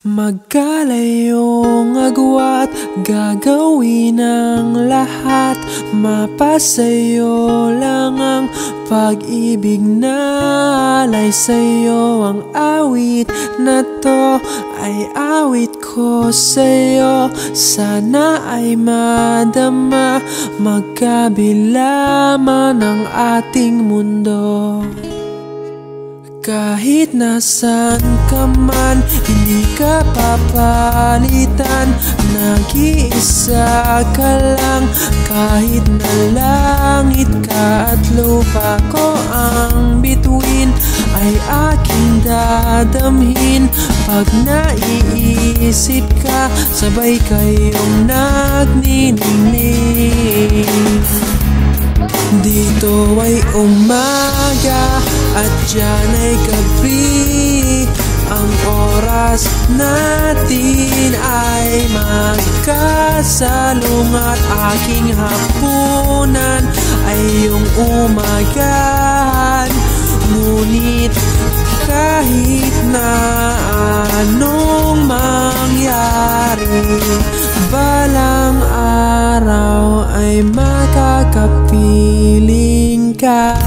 Magkalayong agwat, gagawin ang lahat. Mapasayo lang ang pag-ibig na alay sa'yo. Ang awit na to ay awit ko sa'yo. Sana ay madama, magkabila man ang ating mundo. Kahit nasan ka man, hindi ka papalitan. Nag-iisa ka lang, kahit na langit ka at lupa ko ang bituin, ay aking dadamhin. Pag naiisip ka, sabay kayong nagniningning. Dito ay umaga at diyan ay gabi. Ang oras natin ay magkasalungat. Aking hapunan ay iyong umagahan. Ngunit kahit na anong mangyari, balang araw ay makakapiling ka.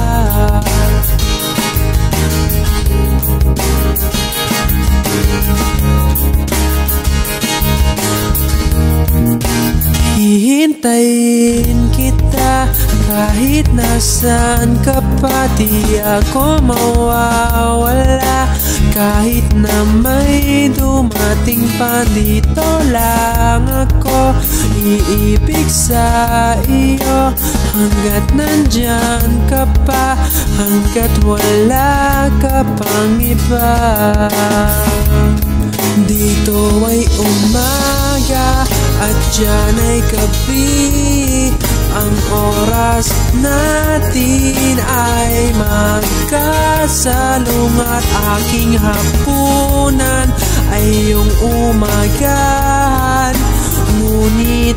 Hihintayin kita kahit nasan ka pa. Di ako mawawala kahit na may dumating pa. Dito lang ako iibig sa iyo hanggat nandyan ka pa, hanggat wala ka pang iba. Dito ay umaga at diyan ay gabi. Ang oras natin ay magkasalungat. Aking hapunan ay iyong umagahan. Ngunit